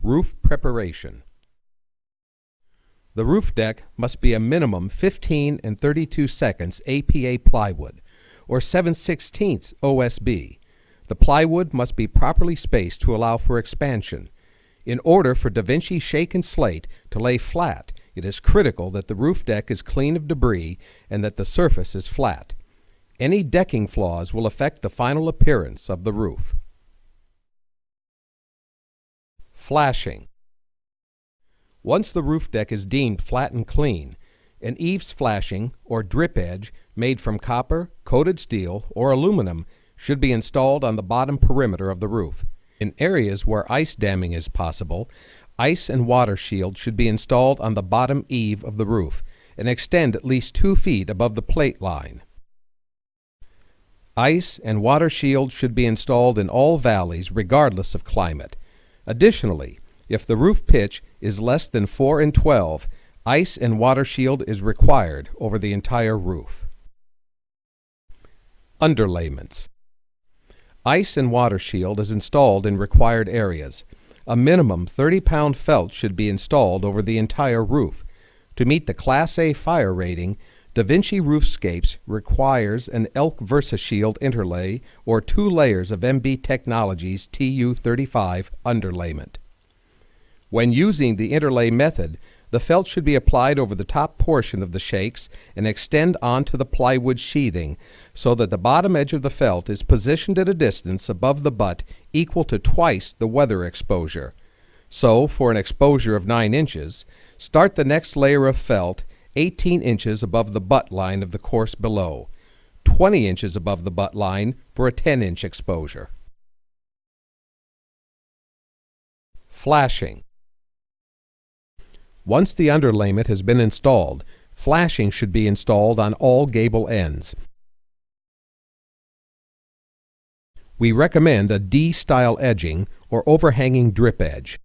Roof preparation. The roof deck must be a minimum 15 and 32 seconds APA plywood, or 7/16 OSB. The plywood must be properly spaced to allow for expansion. In order for DaVinci Shake and Slate to lay flat, it is critical that the roof deck is clean of debris and that the surface is flat. Any decking flaws will affect the final appearance of the roof. Flashing. Once the roof deck is deemed flat and clean, an eaves flashing or drip edge made from copper, coated steel, or aluminum should be installed on the bottom perimeter of the roof. In areas where ice damming is possible, ice and water shield should be installed on the bottom eave of the roof and extend at least 2 feet above the plate line. Ice and water shield should be installed in all valleys regardless of climate. Additionally, if the roof pitch is less than 4 12, ice and water shield is required over the entire roof. Underlayments. Ice and water shield is installed in required areas. A minimum 30-pound felt should be installed over the entire roof. To meet the Class A fire rating, DaVinci Roofscapes requires an Elk VersaShield interlay or 2 layers of MB Technologies TU35 underlayment. When using the interlay method, the felt should be applied over the top portion of the shakes and extend onto the plywood sheathing so that the bottom edge of the felt is positioned at a distance above the butt equal to twice the weather exposure. So, for an exposure of 9 inches, start the next layer of felt 18 inches above the butt line of the course below, 20 inches above the butt line for a 10-inch exposure. Flashing. Once the underlayment has been installed, flashing should be installed on all gable ends. We recommend a D-style edging or overhanging drip edge.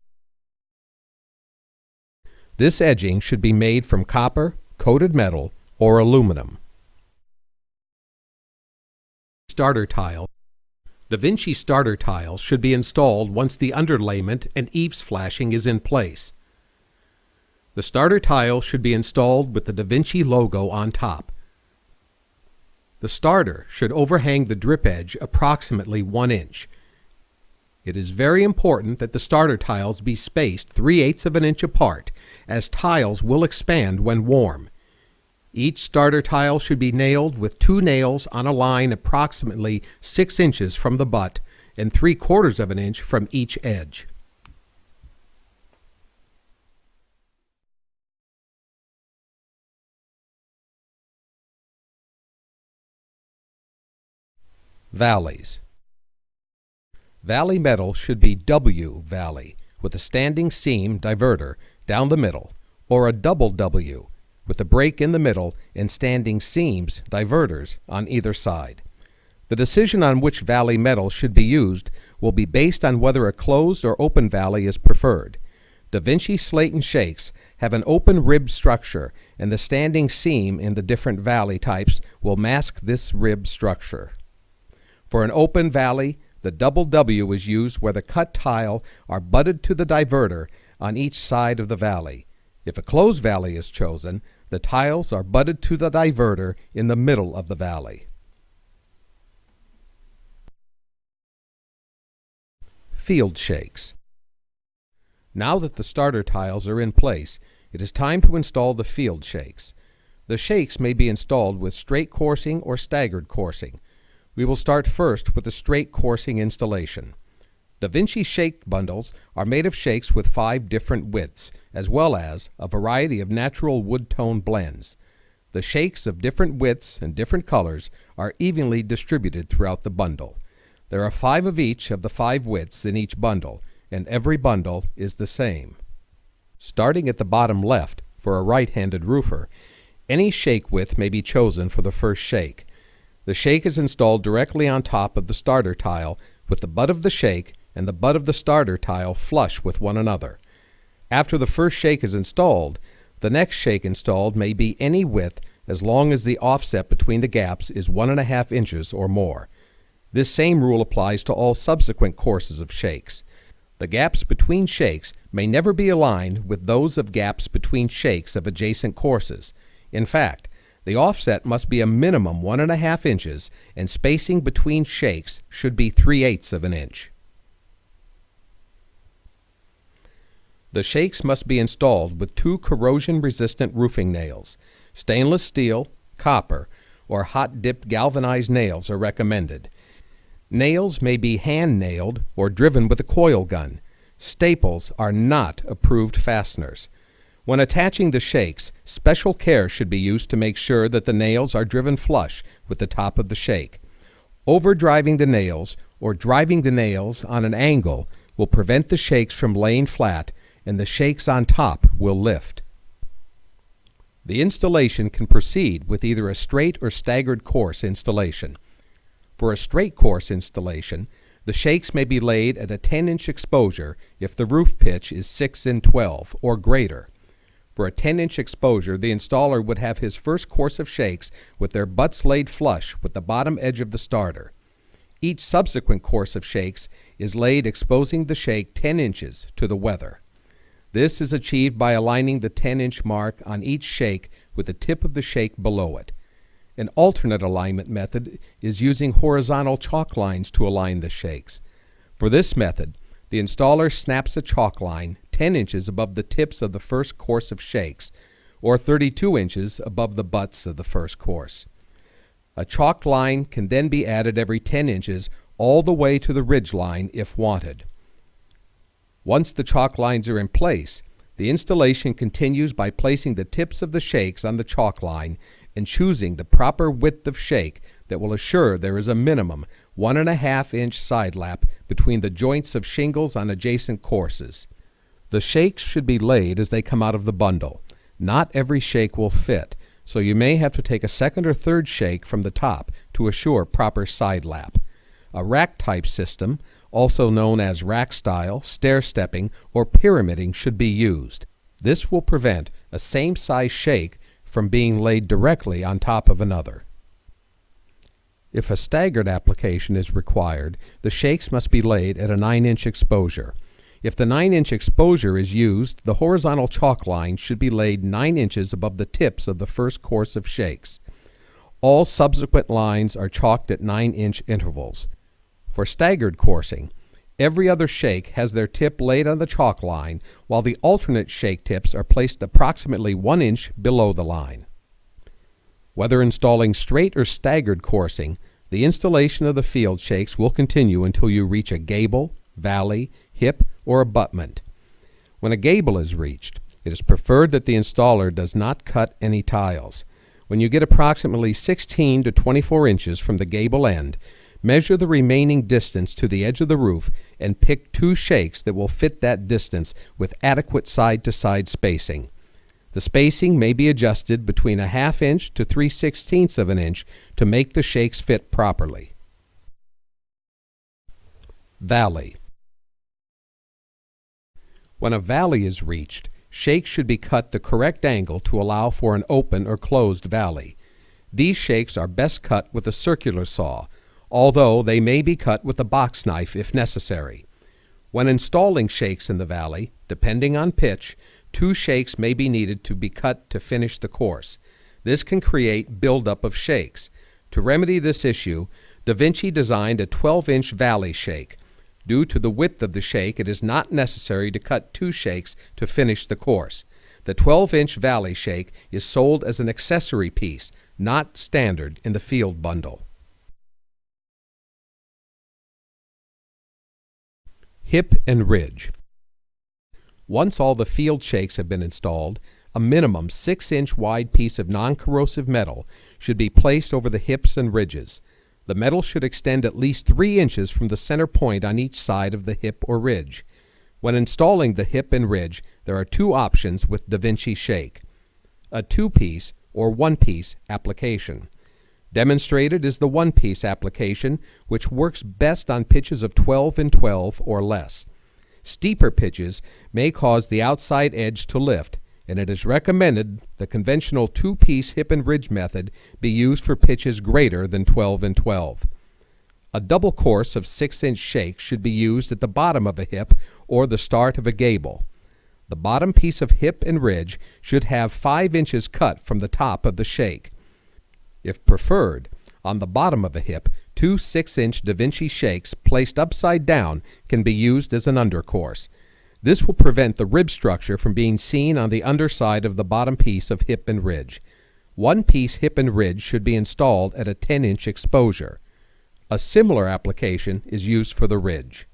This edging should be made from copper, coated metal, or aluminum. Starter tile. DaVinci starter tiles should be installed once the underlayment and eaves flashing is in place. The starter tile should be installed with the DaVinci logo on top. The starter should overhang the drip edge approximately 1 inch. It is very important that the starter tiles be spaced 3/8 of an inch apart, as tiles will expand when warm. Each starter tile should be nailed with 2 nails on a line approximately 6 inches from the butt and 3/4 of an inch from each edge. Valleys. Valley metal should be W valley with a standing seam diverter down the middle, or a double W with a break in the middle and standing seams diverters on either side. The decision on which valley metal should be used will be based on whether a closed or open valley is preferred. DaVinci Slate and Shakes have an open rib structure, and the standing seam in the different valley types will mask this rib structure. For an open valley, the double W is used where the cut tile are butted to the diverter on each side of the valley. If a closed valley is chosen, the tiles are butted to the diverter in the middle of the valley. Field shakes. Now that the starter tiles are in place, it is time to install the field shakes. The shakes may be installed with straight coursing or staggered coursing. We will start first with the straight coursing installation. DaVinci Shake bundles are made of shakes with 5 different widths, as well as a variety of natural wood tone blends. The shakes of different widths and different colors are evenly distributed throughout the bundle. There are 5 of each of the 5 widths in each bundle, and every bundle is the same. Starting at the bottom left, for a right-handed roofer, any shake width may be chosen for the first shake. The shake is installed directly on top of the starter tile with the butt of the shake and the butt of the starter tile flush with one another. After the first shake is installed, the next shake installed may be any width as long as the offset between the gaps is 1.5 inches or more. This same rule applies to all subsequent courses of shakes. The gaps between shakes may never be aligned with those of gaps between shakes of adjacent courses. In fact, the offset must be a minimum 1.5 inches, and spacing between shakes should be 3/8 of an inch. The shakes must be installed with 2 corrosion-resistant roofing nails. Stainless steel, copper, or hot-dipped galvanized nails are recommended. Nails may be hand-nailed or driven with a coil gun. Staples are not approved fasteners. When attaching the shakes, special care should be used to make sure that the nails are driven flush with the top of the shake. Overdriving the nails or driving the nails on an angle will prevent the shakes from laying flat, and the shakes on top will lift. The installation can proceed with either a straight or staggered course installation. For a straight course installation, the shakes may be laid at a 10-inch exposure if the roof pitch is 6'12" or greater. For a 10-inch exposure, the installer would have his first course of shakes with their butts laid flush with the bottom edge of the starter. Each subsequent course of shakes is laid exposing the shake 10 inches to the weather. This is achieved by aligning the 10-inch mark on each shake with the tip of the shake below it. An alternate alignment method is using horizontal chalk lines to align the shakes. For this method, the installer snaps a chalk line 10 inches above the tips of the first course of shakes, or 32 inches above the butts of the first course. A chalk line can then be added every 10 inches all the way to the ridge line if wanted. Once the chalk lines are in place, the installation continues by placing the tips of the shakes on the chalk line and choosing the proper width of shake that will assure there is a minimum 1.5-inch side lap between the joints of shingles on adjacent courses. The shakes should be laid as they come out of the bundle. Not every shake will fit, so you may have to take a second or third shake from the top to assure proper side lap. A rack-type system, also known as rack style, stair-stepping, or pyramiding, should be used. This will prevent a same-size shake from being laid directly on top of another. If a staggered application is required, the shakes must be laid at a 9-inch exposure. If the 9-inch exposure is used, the horizontal chalk line should be laid 9 inches above the tips of the first course of shakes. All subsequent lines are chalked at 9-inch intervals. For staggered coursing, every other shake has their tip laid on the chalk line, while the alternate shake tips are placed approximately 1 inch below the line. Whether installing straight or staggered coursing, the installation of the field shakes will continue until you reach a gable, valley, hip, or abutment. When a gable is reached, it is preferred that the installer does not cut any tiles. When you get approximately 16 to 24 inches from the gable end, measure the remaining distance to the edge of the roof and pick 2 shakes that will fit that distance with adequate side-to-side spacing. The spacing may be adjusted between a 1/2 inch to 3/16 of an inch to make the shakes fit properly. Valley. When a valley is reached, shakes should be cut the correct angle to allow for an open or closed valley. These shakes are best cut with a circular saw, although they may be cut with a box knife if necessary. When installing shakes in the valley, depending on pitch, 2 shakes may be needed to be cut to finish the course. This can create buildup of shakes. To remedy this issue, Da Vinci designed a 12-inch valley shake. Due to the width of the shake, it is not necessary to cut 2 shakes to finish the course. The 12-inch valley shake is sold as an accessory piece, not standard in the field bundle. Hip and ridge. Once all the field shakes have been installed, a minimum 6-inch wide piece of non-corrosive metal should be placed over the hips and ridges. The metal should extend at least 3 inches from the center point on each side of the hip or ridge. When installing the hip and ridge, there are 2 options with Da Vinci shake: a 2-piece or 1-piece application. Demonstrated is the 1-piece application, which works best on pitches of 12 and 12 or less. Steeper pitches may cause the outside edge to lift, and it is recommended the conventional 2-piece hip and ridge method be used for pitches greater than 12 and 12. A double course of 6-inch shakes should be used at the bottom of a hip or the start of a gable. The bottom piece of hip and ridge should have 5 inches cut from the top of the shake. If preferred, on the bottom of a hip, 2 6-inch Da Vinci shakes placed upside down can be used as an undercourse. This will prevent the rib structure from being seen on the underside of the bottom piece of hip and ridge. One piece hip and ridge should be installed at a 10-inch exposure. A similar application is used for the ridge.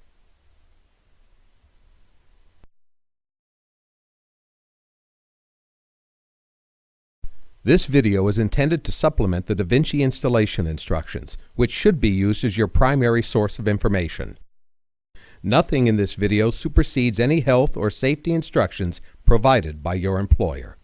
This video is intended to supplement the Da Vinci installation instructions, which should be used as your primary source of information. Nothing in this video supersedes any health or safety instructions provided by your employer.